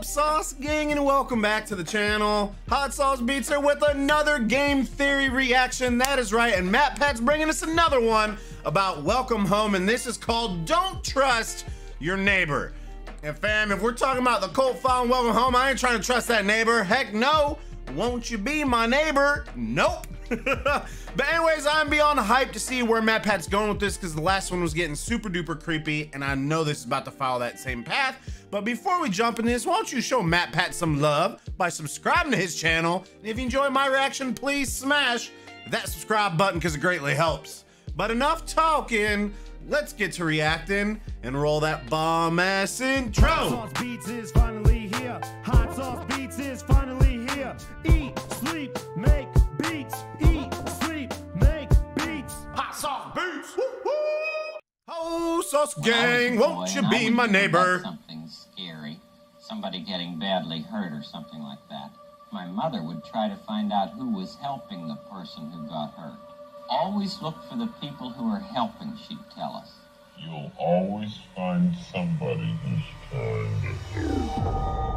up, Sauce Gang, and welcome back to the channel. Hot Sauce Beats here with another game theory reaction. That is right, and MatPat's bringing us another one about Welcome Home, and this is called Don't Trust Your Neighbor. And fam, if we're talking about the cult following Welcome Home, I ain't trying to trust that neighbor. Heck no. Won't you be my neighbor? Nope. But anyways, I'm beyond hyped to see where MatPat's going with this because the last one was getting super duper creepy, and I know this is about to follow that same path. But before we jump in this, why don't you show MatPat some love by subscribing to his channel? And if you enjoy my reaction, please smash that subscribe button because it greatly helps. But enough talking, let's get to reacting and roll that bomb ass intro. Hot Sauce Beats is finally here. Hot Sauce Beats is finally here. Eat, sleep, make beats. Eat, sleep, make beats. Hot Sauce Beats. Woo-hoo. Oh, Sauce Gang, won't you be my neighbor? Something scary, somebody getting badly hurt or something like that. My mother would try to find out who was helping the person who got hurt. Always look for the people who are helping, she'd tell us. You'll always find somebody who's trying to help.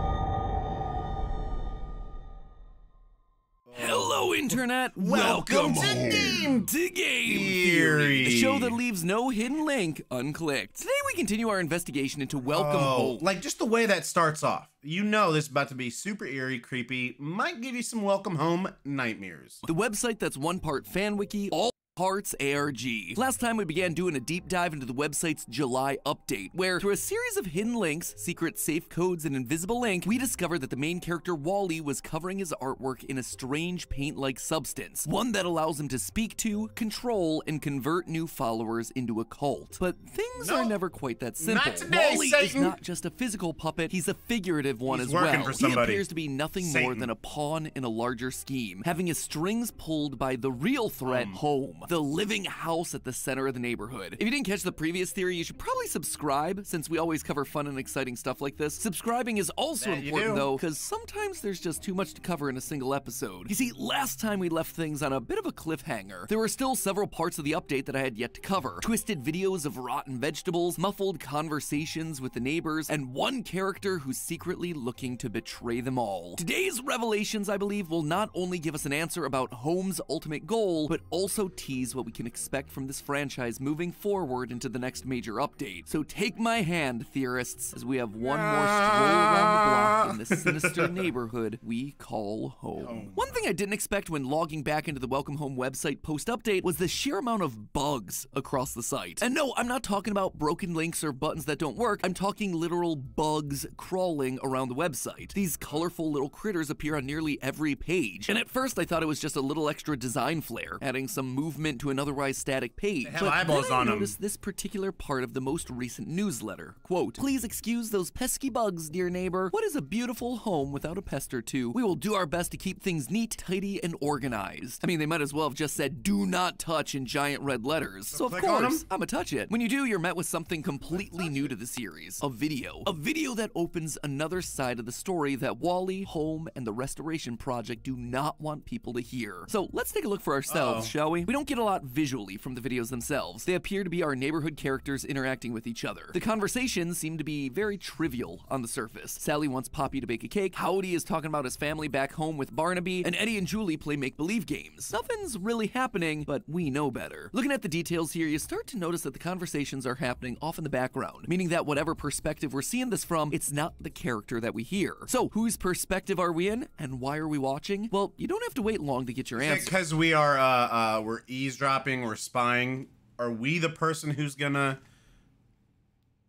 Hello, Internet. Welcome to Game Theory, the show that leaves no hidden link unclicked. Today we continue our investigation into Welcome Home. Like just the way that starts off. You know this is about to be super eerie, creepy, might give you some Welcome Home nightmares. The website that's one part fan wiki, all parts ARG. Last time we began doing a deep dive into the website's July update, where through a series of hidden links, secret safe codes, and invisible ink, we discovered that the main character Wally was covering his artwork in a strange paint-like substance, one that allows him to speak to, control, and convert new followers into a cult. But things are never quite that simple. Not today, Wally is not just a physical puppet, he's a figurative one as well. For somebody. He appears to be nothing more than a pawn in a larger scheme, having his strings pulled by the real threat, Home, the living house at the center of the neighborhood. If you didn't catch the previous theory, you should probably subscribe, since we always cover fun and exciting stuff like this. Subscribing is also important, though, because sometimes there's just too much to cover in a single episode. You see, last time we left things on a bit of a cliffhanger. There were still several parts of the update that I had yet to cover. Twisted videos of rotten vegetables, muffled conversations with the neighbors, and one character who's secretly looking to betray them all. Today's revelations, I believe, will not only give us an answer about Home's ultimate goal, but also tease what we can expect from this franchise moving forward into the next major update. So take my hand, theorists, as we have one more stroll around the block in this sinister neighborhood we call home. One thing I didn't expect when logging back into the Welcome Home website post-update was the sheer amount of bugs across the site. And no, I'm not talking about broken links or buttons that don't work. I'm talking literal bugs crawling around the website. These colorful little critters appear on nearly every page. And at first I thought it was just a little extra design flair, adding some movement to an otherwise static page. They have eyeballs on them. I noticed this particular part of the most recent newsletter. Quote, "Please excuse those pesky bugs, dear neighbor. What is a beautiful home without a pest or two? We will do our best to keep things neat, tidy, and organized." I mean, they might as well have just said, "Do not touch" in giant red letters. So of course, I'ma touch it. When you do, you're met with something completely new to the series. A video. A video that opens another side of the story that Wally, Home, and the Restoration Project do not want people to hear. So let's take a look for ourselves, shall we? We don't get a lot visually from the videos themselves. They appear to be our neighborhood characters interacting with each other. The conversations seem to be very trivial on the surface. Sally wants Poppy to bake a cake, Howdy is talking about his family back home with Barnaby, and Eddie and Julie play make-believe games. Nothing's really happening, but we know better. Looking at the details here, you start to notice that the conversations are happening off in the background, meaning that whatever perspective we're seeing this from, it's not the character that we hear. So, whose perspective are we in, and why are we watching? Well, you don't have to wait long to get your answer. Because we are, we're eavesdropping, we're spying. Are we the person who's gonna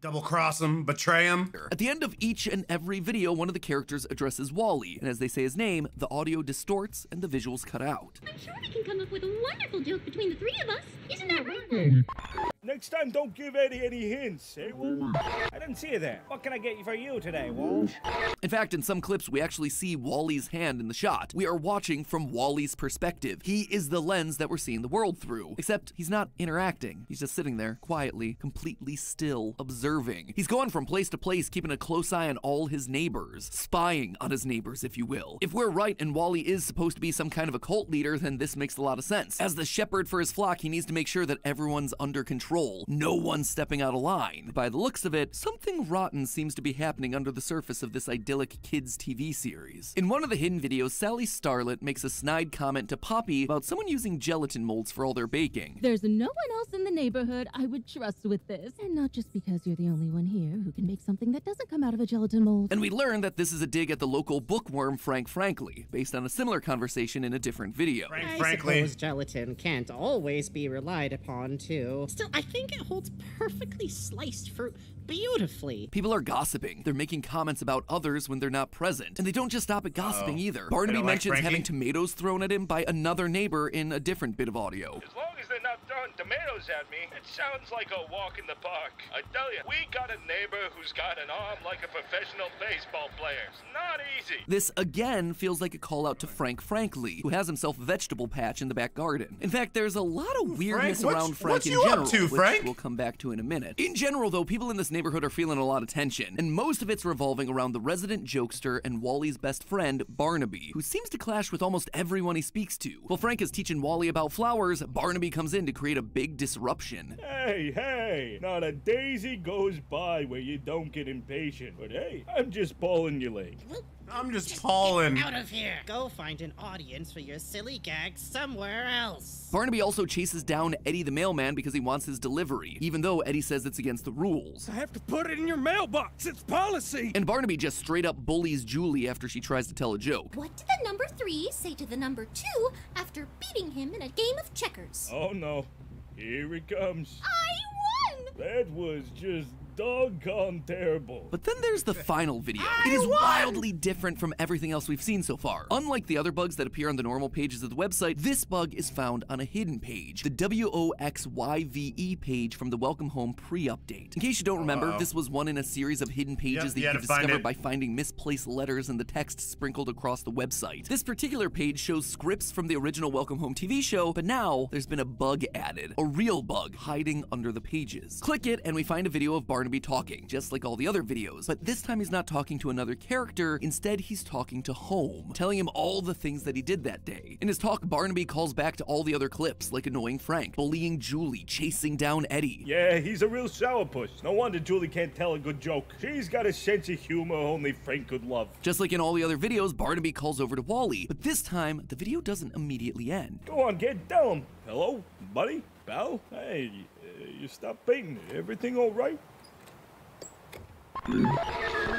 double-cross him, betray him? At the end of each and every video, one of the characters addresses Wally, and as they say his name, the audio distorts and the visuals cut out. I'm sure we can come up with a wonderful joke between the three of us. Isn't that right? Next time, don't give Eddie any hints, eh, Walsh? I didn't see you there. What can I get for you today, Walsh? In fact, in some clips, we actually see Wally's hand in the shot. We are watching from Wally's perspective. He is the lens that we're seeing the world through. Except he's not interacting. He's just sitting there, quietly, completely still, observing. He's going from place to place, keeping a close eye on all his neighbors. Spying on his neighbors, if you will. If we're right and Wally is supposed to be some kind of a cult leader, then this makes a lot of sense. As the shepherd for his flock, he needs to make sure that everyone's under control. control, no one stepping out of line. By the looks of it, something rotten seems to be happening under the surface of this idyllic kids TV series. In one of the hidden videos, Sally Starlet makes a snide comment to Poppy about someone using gelatin molds for all their baking. There's no one else in the neighborhood I would trust with this. And not just because you're the only one here who can make something that doesn't come out of a gelatin mold. And we learn that this is a dig at the local bookworm Frank Frankly, based on a similar conversation in a different video. I suppose gelatin can't always be relied upon, too. Still, I think it holds perfectly sliced fruit beautifully. People are gossiping. They're making comments about others when they're not present. And they don't just stop at gossiping either. Barnaby mentions having tomatoes thrown at him by another neighbor in a different bit of audio. As long as they're not throwing tomatoes at me, it sounds like a walk in the park. I tell you, we got a neighbor who's got an arm like a professional baseball player. It's not easy. This again feels like a call out to Frank Frankly, who has himself a vegetable patch in the back garden. In fact, there's a lot of weirdness around Frank in general, which we'll come back to in a minute. In general, though, people in this neighborhood are feeling a lot of tension, and most of it's revolving around the resident jokester and Wally's best friend, Barnaby, who seems to clash with almost everyone he speaks to. While Frank is teaching Wally about flowers, Barnaby comes in to create a big disruption. Hey, not a daisy goes by where you don't get impatient. But hey, I'm just pulling your leg. I'm just pulling. Get out of here. Go find an audience for your silly gags somewhere else. Barnaby also chases down Eddie the mailman because he wants his delivery, even though Eddie says it's against the rules. I have to put it in your mailbox. It's policy. And Barnaby just straight up bullies Julie after she tries to tell a joke. What did the number 3 say to the number 2 after beating him in a game of checkers? Oh no, here it comes. I won! That was just doggone terrible. But then there's the final video. It is wildly different from everything else we've seen so far. Unlike the other bugs that appear on the normal pages of the website, this bug is found on a hidden page, the WOXYVE page from the Welcome Home pre-update. In case you don't remember, this was one in a series of hidden pages that you could discover by finding misplaced letters and the text sprinkled across the website. This particular page shows scripts from the original Welcome Home TV show, but now there's been a bug added, a real bug hiding under the pages. Click it and we find a video of Barnaby talking, just like all the other videos, but this time he's not talking to another character, instead he's talking to Home, telling him all the things that he did that day. In his talk, Barnaby calls back to all the other clips, like annoying Frank, bullying Julie, chasing down Eddie. Yeah, he's a real sourpuss. No wonder Julie can't tell a good joke. She's got a sense of humor only Frank could love. Just like in all the other videos, Barnaby calls over to Wally, but this time, the video doesn't immediately end. Go on, kid, tell him. Hello, buddy, pal? Hey, you stopped beating. Everything all right?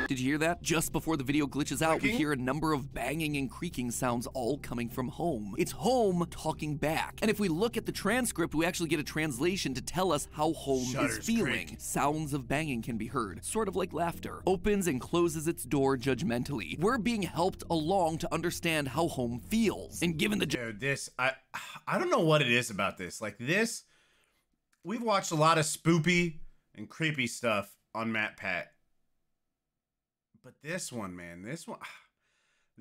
Did you hear that? Just before the video glitches out, we hear a number of banging and creaking sounds all coming from Home. It's Home talking back. And if we look at the transcript, we actually get a translation to tell us how Home is feeling. Sounds of banging can be heard, sort of like laughter. Opens and closes its door judgmentally. We're being helped along to understand how Home feels. And given the Dude, this, I don't know what it is about this. Like this, we've watched a lot of spoopy and creepy stuff on Matt Pat. But this one, man, this one,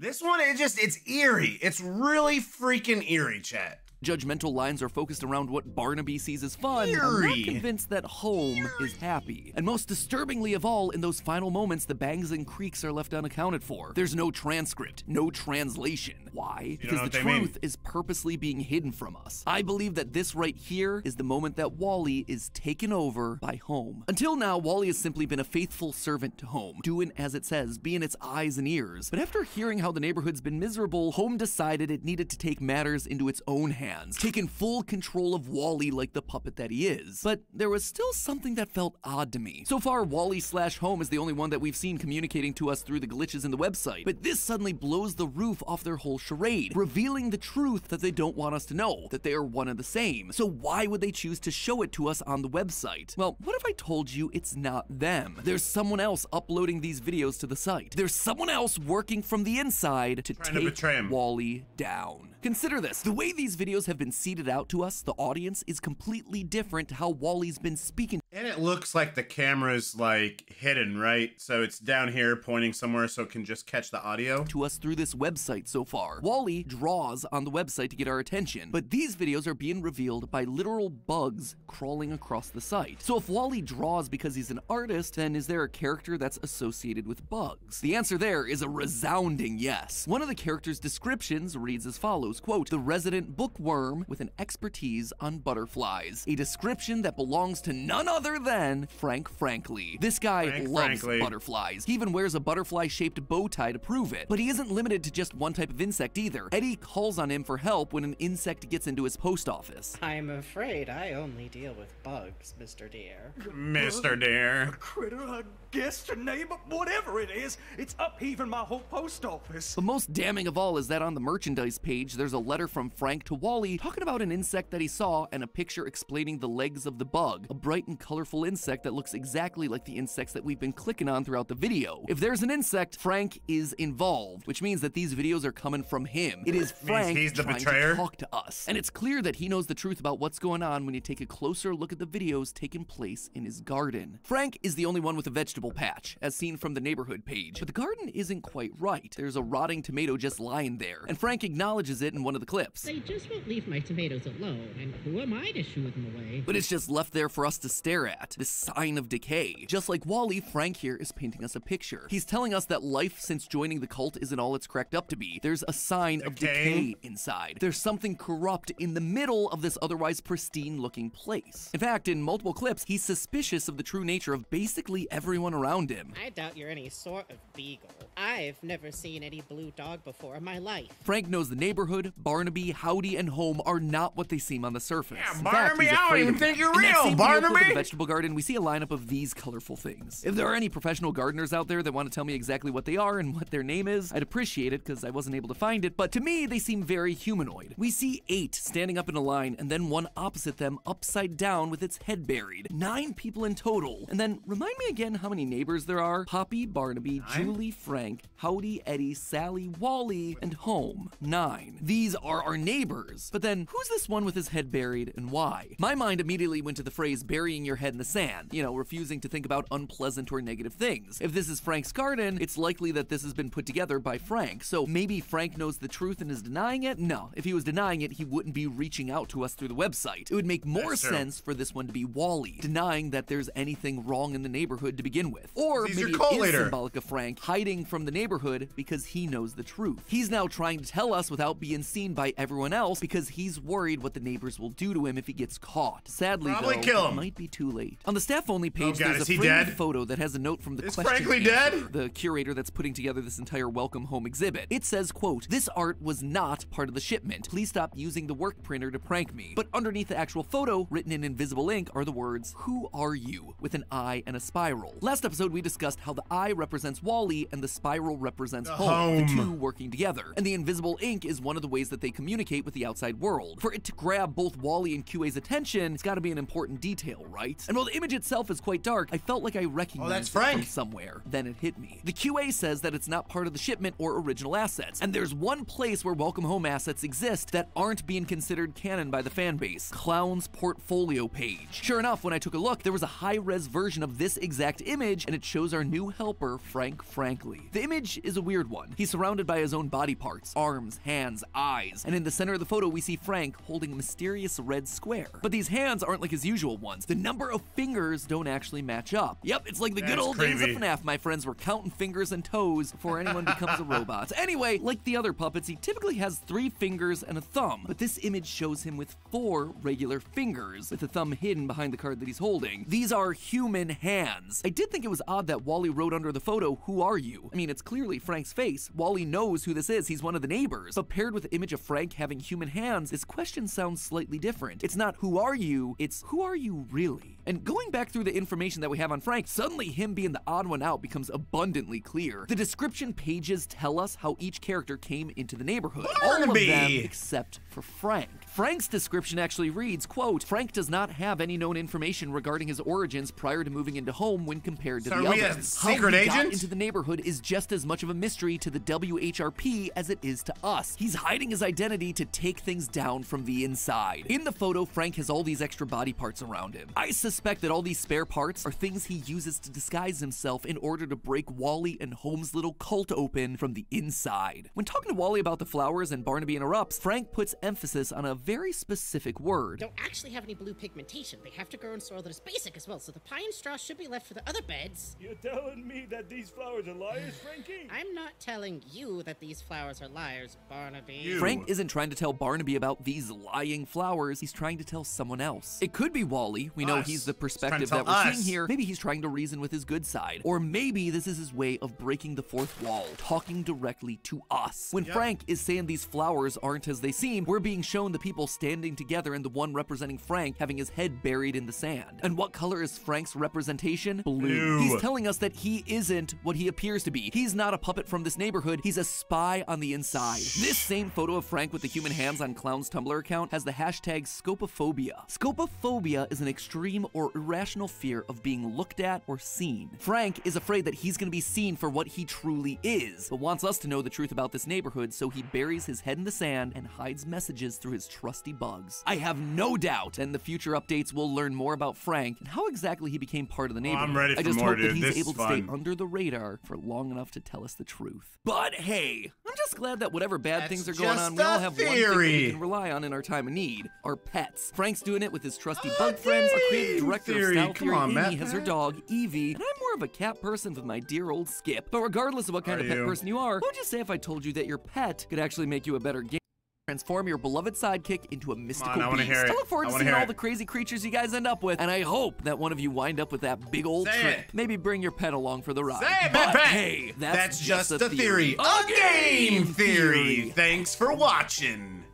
it's eerie. It's really freaking eerie, chat. Judgmental lines are focused around what Barnaby sees as fun. I'm not convinced that Home is happy. And most disturbingly of all, in those final moments, the bangs and creaks are left unaccounted for. There's no transcript, no translation. Why? Because the truth is purposely being hidden from us. I believe that this right here is the moment that Wally is taken over by Home. Until now, Wally has simply been a faithful servant to Home, doing as it says, being its eyes and ears. But after hearing how the neighborhood's been miserable, Home decided it needed to take matters into its own hands. Taking full control of Wally like the puppet that he is. But there was still something that felt odd to me. So far, Wally/Home is the only one that we've seen communicating to us through the glitches in the website, but this suddenly blows the roof off their whole charade, revealing the truth that they don't want us to know, that they are one and the same. So why would they choose to show it to us on the website? Well, what if I told you it's not them? There's someone else uploading these videos to the site. There's someone else working from the inside to take Wally down. Consider this. The way these videos have been seeded out to us, the audience, is completely different to how Wally's been speaking. And it looks like the camera's like hidden, right? So it's down here pointing somewhere so it can just catch the audio. To us through this website so far. Wally draws on the website to get our attention, but these videos are being revealed by literal bugs crawling across the site. So if Wally draws because he's an artist, then is there a character that's associated with bugs? The answer there is a resounding yes. One of the character's descriptions reads as follows. photos, quote, the resident bookworm with an expertise on butterflies. A description that belongs to none other than Frank Frankly. This guy loves butterflies. He even wears a butterfly-shaped bow tie to prove it. But he isn't limited to just one type of insect either. Eddie calls on him for help when an insect gets into his post office. I'm afraid I only deal with bugs, Mr. Deer. Mr. Deer. Critter, I guess your name, but whatever it is, it's upheaving my whole post office. The most damning of all is that on the merchandise page, there's a letter from Frank to Wally talking about an insect that he saw and a picture explaining the legs of the bug, a bright and colorful insect that looks exactly like the insects that we've been clicking on throughout the video. If there's an insect, Frank is involved, which means that these videos are coming from him. It is Frank he's the trying betrayer? to talk to us. And it's clear that he knows the truth about what's going on when you take a closer look at the videos taking place in his garden. Frank is the only one with a vegetable patch, as seen from the neighborhood page, but the garden isn't quite right. There's a rotting tomato just lying there, and Frank acknowledges it in one of the clips. They just won't leave my tomatoes alone, and who am I to shoo them away? But it's just left there for us to stare at, this sign of decay. Just like Wally, Frank here is painting us a picture. He's telling us that life since joining the cult isn't all it's cracked up to be. There's a sign of decay inside. There's something corrupt in the middle of this otherwise pristine-looking place. In fact, in multiple clips, he's suspicious of the true nature of basically everyone around him. I doubt you're any sort of beagle. I've never seen any blue dog before in my life. Frank knows the neighborhood, Barnaby, Howdy, and Home are not what they seem on the surface. Yeah, In Barnaby, fact, he's I don't afraid even of think them. you're In that real, same video clip of Barnaby! the vegetable garden, we see a lineup of these colorful things. If there are any professional gardeners out there that want to tell me exactly what they are and what their name is, I'd appreciate it because I wasn't able to find it, but to me, they seem very humanoid. We see 8 standing up in a line and then one opposite them upside down with its head buried. 9 people in total. And then remind me again how many neighbors there are. Poppy, Barnaby, Julie, Frank, Howdy, Eddie, Sally, Wally, and Home. 9. These are our neighbors. But then who's this one with his head buried and why? My mind immediately went to the phrase burying your head in the sand, you know, refusing to think about unpleasant or negative things. If this is Frank's garden, it's likely that this has been put together by Frank. So maybe Frank knows the truth and is denying it? No, if he was denying it, he wouldn't be reaching out to us through the website. It would make more sense for this one to be Wally, denying that there's anything wrong in the neighborhood to begin with. Or maybe it is symbolic of Frank hiding from the neighborhood because he knows the truth. He's now trying to tell us without being seen by everyone else because he's worried what the neighbors will do to him if he gets caught. Sadly, though, it might be too late. On the staff-only page, there's a framed photo that has a note from the question answer, the curator that's putting together this entire Welcome Home exhibit. It says, quote, "This art was not part of the shipment. Please stop using the work printer to prank me." But underneath the actual photo, written in invisible ink, are the words, "Who are you?" with an eye and a spiral. Last episode, we discussed how the eye represents Wally and the spiral represents Home, the two working together. And the invisible ink is one of the ways that they communicate with the outside world. For it to grab both Wally and QA's attention, it's gotta be an important detail, right? And while the image itself is quite dark, I felt like I recognized it from somewhere. Then it hit me. The QA says that it's not part of the shipment or original assets, and there's one place where Welcome Home assets exist that aren't being considered canon by the fanbase: Clown's portfolio page. Sure enough, when I took a look, there was a high-res version of this exact image, and it shows our new helper, Frank Frankly. The image is a weird one. He's surrounded by his own body parts: arms, hands, eyes, and in the center of the photo, we see Frank holding a mysterious red square. But these hands aren't like his usual ones. The number of fingers don't actually match up. Yep, it's like the good old days of FNAF, my friends. We're counting fingers and toes before anyone becomes a robot. Anyway, like the other puppets, he typically has 3 fingers and a thumb, but this image shows him with 4 regular fingers, with the thumb hidden behind the card that he's holding. These are human hands. I did think it was odd that Wally wrote under the photo, "Who are you?" I mean, it's clearly Frank's face. Wally knows who this is. He's one of the neighbors. But paired with the image of Frank having human hands, this question sounds slightly different. It's not "Who are you?" It's "Who are you really?" And going back through the information that we have on Frank, suddenly him being the odd one out becomes abundantly clear. The description pages tell us how each character came into the neighborhood. All of them except for Frank. Frank's description actually reads, quote, "Frank does not have any known information regarding his origins prior to moving into Home when compared to the others. How he got into the neighborhood is just as much of a mystery to the WHRP as it is to us. He's hiding his identity to take things down from the inside." In the photo, Frank has all these extra body parts around him. I suspect that all these spare parts are things he uses to disguise himself in order to break Wally and Home's little cult open from the inside. When talking to Wally about the flowers and Barnaby interrupts, Frank puts emphasis on a very specific word. Don't actually have any blue pigmentation. They have to grow in soil that is basic as well, so the pine straw should be left for the other beds. You're telling me that these flowers are liars, Frankie? I'm not telling you that these flowers are liars, Barnaby. Frank isn't trying to tell Barnaby about these lying flowers. He's trying to tell someone else. It could be Wally. We know he's the perspective that we're seeing here. Maybe he's trying to reason with his good side. Or maybe this is his way of breaking the fourth wall, talking directly to us. When Frank is saying these flowers aren't as they seem, we're being shown the people standing together and the one representing Frank having his head buried in the sand. And what color is Frank's representation? Blue. He's telling us that he isn't what he appears to be. He's not a puppet from this neighborhood. He's a spy on the inside. This same photo of Frank with the human hands on Clown's Tumblr account has the hashtag scopophobia. Scopophobia is an extreme or irrational fear of being looked at or seen. Frank is afraid that he's gonna be seen for what he truly is, but wants us to know the truth about this neighborhood, so he buries his head in the sand and hides messages through his trusty bugs. I have no doubt in the future updates we'll learn more about Frank and how exactly he became part of the neighborhood. I'm ready for I just more, hope that dude. he's This able is to stay fun. under the radar for long enough to tell us the truth. But hey, I'm just glad that whatever bad things are going on, we all have one thing that we can rely on in our time of need: our pets. Frank's doing it with his trusty bug friends. Our creative director of Style Theory, Amy, has her dog, Evie, and I'm more of a cat person with my dear old Skip. But regardless of what kind of pet person you are, what would you say if I told you that your pet could actually make you a better game? Transform your beloved sidekick into a mystical beast. I look forward to seeing all the crazy creatures you guys end up with, and I hope that one of you wind up with that big old trip. Maybe bring your pet along for the ride. But hey, that's just a theory. A game theory. Thanks for watching.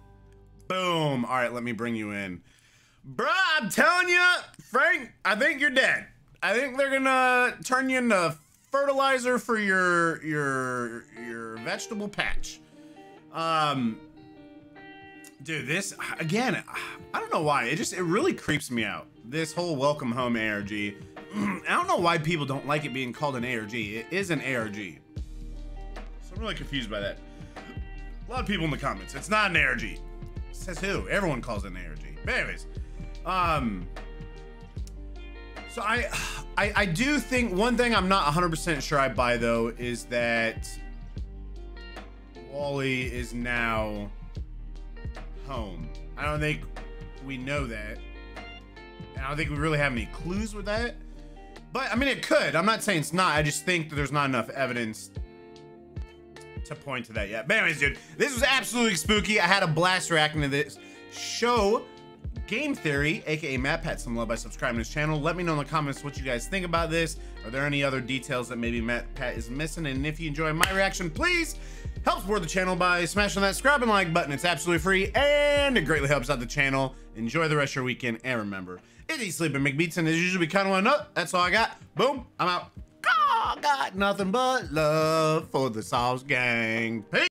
Boom. All right, let me bring you in. Bruh, I'm telling you, Frank, I think you're dead. I think they're gonna turn you into fertilizer for your vegetable patch. Dude, this, again, I don't know why. It really creeps me out. This whole welcome home ARG. I don't know why people don't like it being called an ARG. It is an ARG. So I'm really confused by that. A lot of people in the comments, it's not an ARG. Says who? Everyone calls it an ARG. But anyways, so I do think one thing I'm not 100% sure I buy though is that Wally is now home. I don't think we know that. And I don't think we really have any clues with that. But I mean, it could. I'm not saying it's not. I just think that there's not enough evidence to point to that yet. But anyways, dude, this was absolutely spooky. I had a blast reacting to this. Show Game Theory, aka Matt Pat, some love by subscribing to his channel. Let me know in the comments what you guys think about this. Are there any other details that maybe Matt Pat is missing? And if you enjoy my reaction, please help support the channel by smashing that subscribe and like button. It's absolutely free and it greatly helps out the channel. Enjoy the rest of your weekend, and remember, it eats, sleep, and make beats, and as usual, we kind of want to know. That's all I got. Boom, I'm out. Got nothing but love for the Sauce Gang. Peace.